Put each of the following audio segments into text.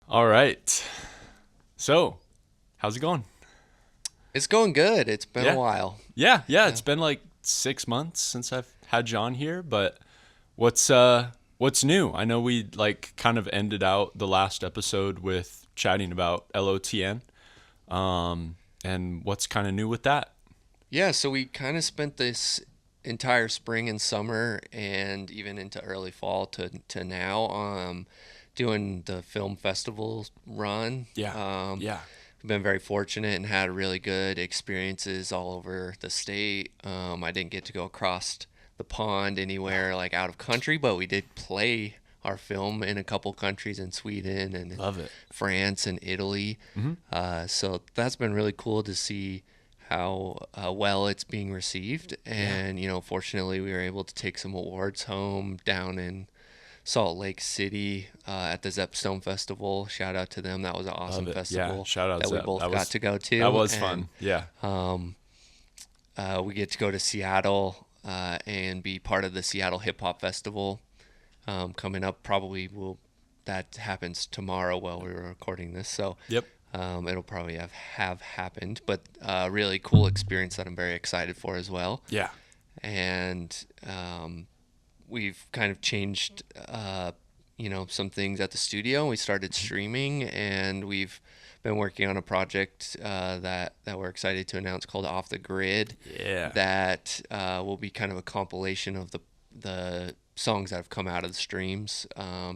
All right. So, how's it going? It's going good. It's been a Yeah. while. Yeah. Yeah. It's been like 6 months since I've had you on here, but what's new? I know we like kind of ended out the last episode with chatting about LOTN. And what's kind of new with that? Yeah, so we kind of spent this entire spring and summer and even into early fall to now doing the film festival run. Yeah. Yeah. We've been very fortunate and had really good experiences all over the state. I didn't get to go across the pond anywhere like out of country, but we did play our film in a couple countries in Sweden and Love it. France and Italy. Hmm. So that's been really cool to see how well it's being received. Yeah. And, fortunately, we were able to take some awards home down in Salt Lake City at the Zepstone Festival. Shout out to them. That was an Love awesome it. Yeah. festival Shout out that we Zep. both got to go That to. was And fun. Yeah. um, we get to go to Seattle and be part of the Seattle Hip Hop Festival coming up. Probably will that happens tomorrow while we were recording this. So Yep. it'll probably have happened, but really cool experience that I'm very excited for as well. Yeah. And we've kind of changed, some things at the studio. We started streaming, and we've been working on a project that we're excited to announce called Off the Grid. Yeah. That will be kind of a compilation of the songs that have come out of the streams,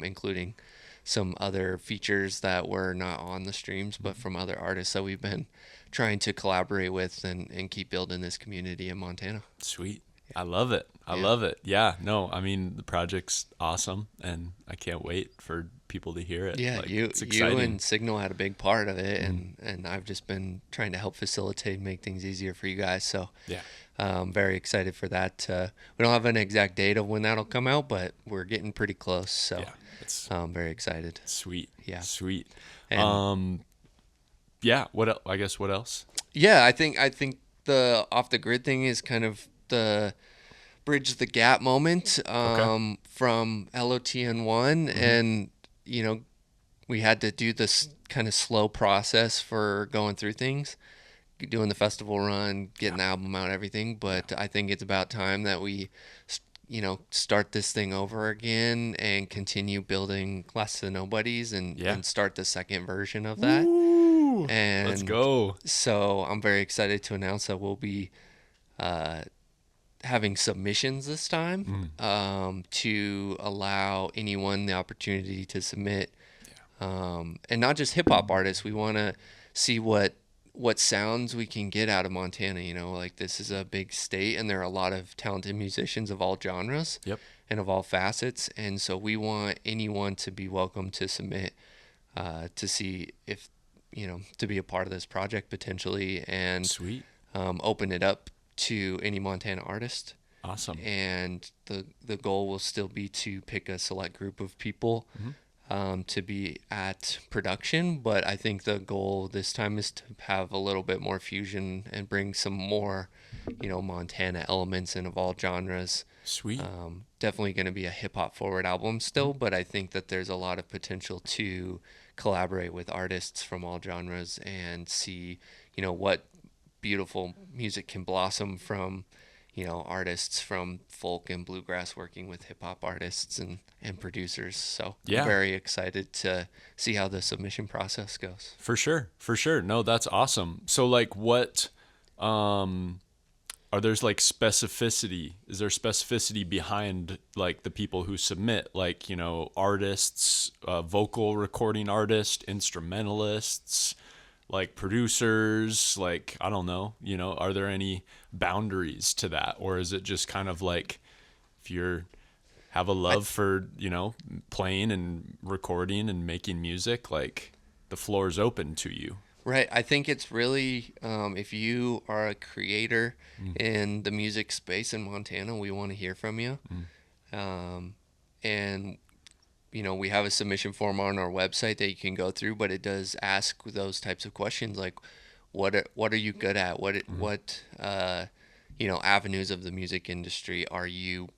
including some other features that were not on the streams, but from other artists that we've been trying to collaborate with and keep building this community in Montana. Sweet. I love it. I Yeah. love it. Yeah. No, I mean, the project's awesome and I can't wait for people to hear it. Yeah, Like, you it's you exciting. and Signal had a big part of it, Mm. and I've just been trying to help facilitate and make things easier for you guys. So Yeah. very excited for that. We don't have an exact date of when that'll come out, but we're getting pretty close. So Yeah. It's I'm very excited. sweet. Yeah, Sweet. and Um, yeah. I guess what else? yeah, I think the off the grid thing is kind of the bridge the gap moment Okay. from LOTN1, Hmm. and you know we had to do this kind of slow process for going through things, doing the festival run, Yeah. getting the album out, everything. Yeah. But I think it's about time that we, start this thing over again and continue building Class of the Nobodies and, Yeah. and start the second version of that. Woo! Let's And go. so I'm very excited to announce that we'll be uh, having submissions this time Mm. to allow anyone the opportunity to submit, Yeah. and not just hip hop artists. We want to see what sounds we can get out of Montana. Like this is a big state, and there are a lot of talented musicians of all genres Yep. and of all facets. And so we want anyone to be welcome to submit to see if to be a part of this project potentially, and Sweet. open it up to any Montana artist. Awesome. And the goal will still be to pick a select group of people Hmm. to be at production. But I think the goal this time is to have a little bit more fusion and bring some more, Montana elements in of all genres. Sweet. Definitely going to be a hip hop forward album Mhm. still, but I think that there's a lot of potential to collaborate with artists from all genres and see, what beautiful music can blossom from, artists from folk and bluegrass working with hip hop artists and producers. So I'm Yeah. very excited to see how the submission process goes. For sure. For sure. No, that's awesome. So like what um are there's like specificity? Is there specificity behind like the people who submit, like, artists, vocal recording artists, instrumentalists, like producers, like I don't know, are there any boundaries to that, or is it just kind of like if you're have a I love for, playing and recording and making music, like the floor is open to you. Right. I think it's really, if you are a creator Mm. in the music space in Montana, we want to hear from you. Mm. Um, and we have a submission form on our website that you can go through, but it does ask those types of questions like, what are you good at? Mm. Avenues of the music industry are you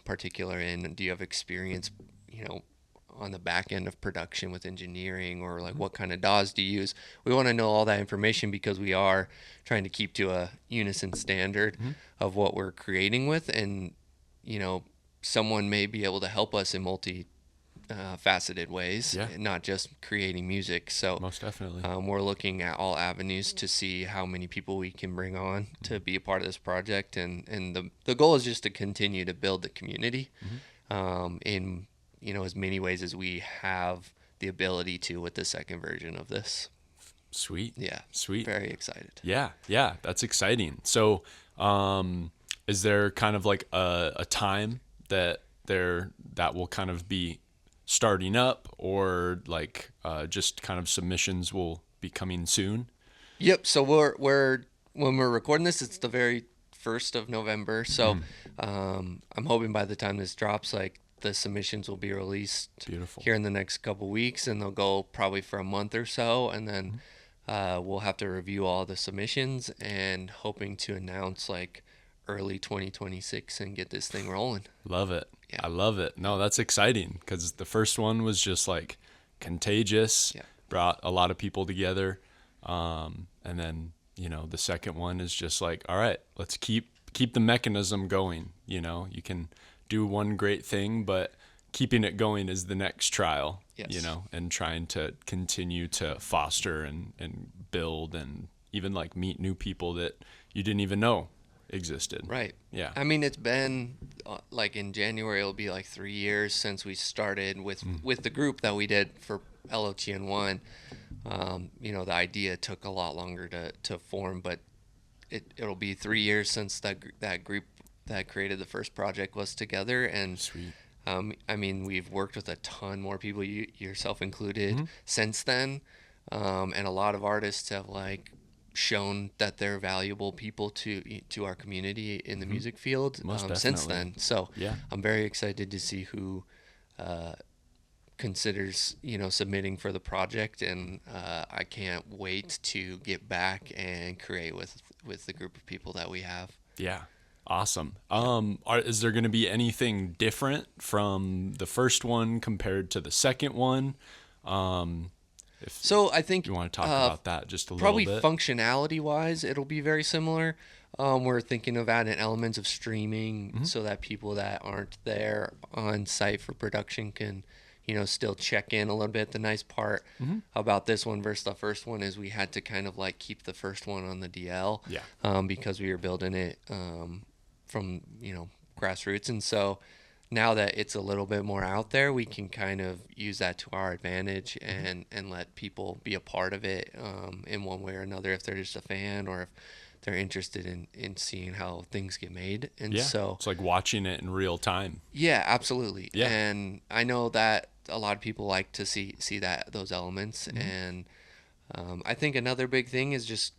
particular in? Do you have experience, you know, on the back end of production with engineering, or like what kind of DAWs do you use. We want to know all that information because we are trying to keep to a unison standard of what we're creating with. And, you know, someone may be able to help us in multi faceted ways, Yeah. not just creating music. So Most definitely. we're looking at all avenues to see how many people we can bring on to be a part of this project, and the goal is just to continue to build the community in, you know, as many ways as we have the ability to with the second version of this. Sweet. Yeah, Sweet. very excited. Yeah. Yeah. That's exciting. So, is there kind of like a time that will kind of be starting up, or like just kind of submissions will be coming soon? Yep. So we're when we're recording this, it's the very 1st of November. So I'm hoping by the time this drops, like the submissions will be released Beautiful. here in the next couple weeks, and they'll go probably for a month or so, and then we'll have to review all the submissions, and hoping to announce like early 2026 and get this thing rolling. Love it. Yeah. I love it. No, that's exciting because the first one was just like contagious, Yeah. brought a lot of people together. And then, you know, the second one is just like, all right, let's keep the mechanism going. You know, you can do one great thing, but keeping it going is the next trial. Yes. You know, and trying to continue to foster and build, and even like meet new people that you didn't even know existed. Right. Yeah. I mean, it's been like in January, it'll be like 3 years since we started with the group that we did for LOTN1. You know, the idea took a lot longer to form, but it'll be 3 years since that group that created the first project was together. And Sweet. I mean, we've worked with a ton more people, you yourself included, since then. And a lot of artists have like shown that they're valuable people to our community in the music field since then. So Yeah. I'm very excited to see who considers, you know, submitting for the project, and I can't wait to get back and create with the group of people that we have. Yeah. Awesome. Is there going to be anything different from the first one compared to the second one? So I think You want to talk about that just a probably little bit? functionality wise, it'll be very similar. We're thinking of adding elements of streaming so that people that aren't there on site for production can, you know, still check in a little bit. The nice part about this one versus the first one is we had to kind of like keep the first one on the DL, because we were building it from, you know, grassroots. And so now that it's a little bit more out there, we can kind of use that to our advantage and let people be a part of it in one way or another, if they're just a fan or if they're interested in seeing how things get made. And so it's like watching it in real time. yeah, absolutely. Yeah. And I know that a lot of people like to see those elements. And I think another big thing is just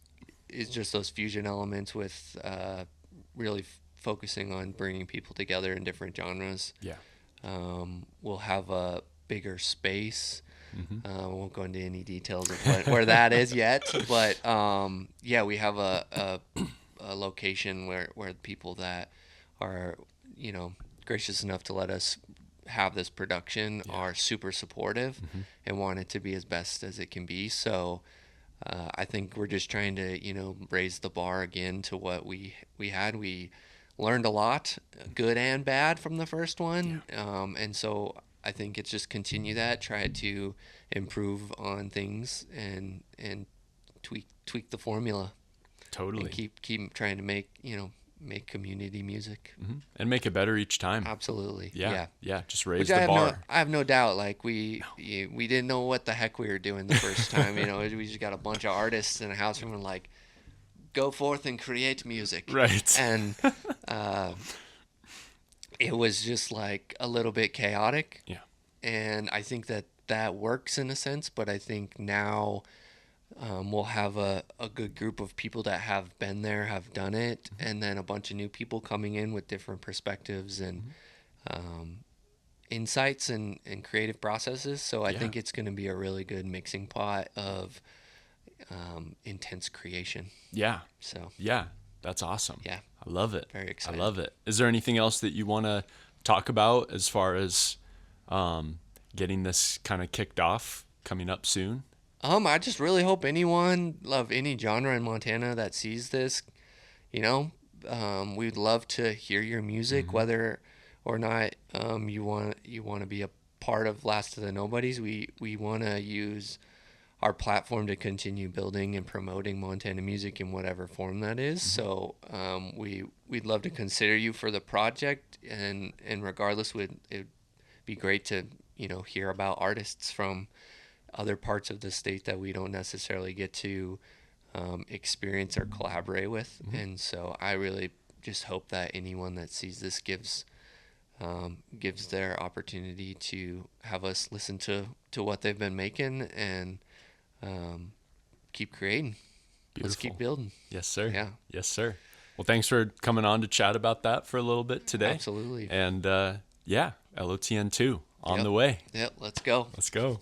those fusion elements with really focusing on bringing people together in different genres. Yeah. We'll have a bigger space. I won't go into any details of where that is yet, but yeah, we have a location where people that are, you know, gracious enough to let us have this production are super supportive and want it to be as best as it can be. So I think we're just trying to, you know, raise the bar again to what we had. We learned a lot, good and bad, from the first one, and so I think it's just continue that, try to improve on things and tweak the formula. Totally. And keep trying to make community music. And make it better each time. Absolutely. Yeah. Just raise Which the bar. I have no doubt. Like we didn't know what the heck we were doing the first time. You know, we just got a bunch of artists in a house room and like, go forth and create music. Right. And it was just like a little bit chaotic. Yeah. And I think that works in a sense, but I think now we'll have a good group of people that have been there, have done it, and then a bunch of new people coming in with different perspectives and insights and creative processes. So I think it's going to be a really good mixing pot of intense creation. Yeah. So Yeah. That's awesome. Yeah. I love it. Very excited. I love it. Is there anything else that you want to talk about as far as getting this kind of kicked off coming up soon? I just really hope anyone of any genre in Montana that sees this, you know, we'd love to hear your music, Mm-hmm. whether or not you want to be a part of Last of the Nobodies. We want to use our platform to continue building and promoting Montana music in whatever form that is. Mm-hmm. So we'd love to consider you for the project, and regardless, it'd be great to hear about artists from other parts of the state that we don't necessarily get to experience or collaborate with. Mm-hmm. And so I really just hope that anyone that sees this gives their opportunity to have us listen to what they've been making, and um, keep creating. Let's keep Beautiful. building. Yes, sir. Yeah, Yes, sir. Well, thanks for coming on to chat about that for a little bit today. absolutely. And yeah, LOTN2 on Yep. the way. Yep. Let's go. Let's go.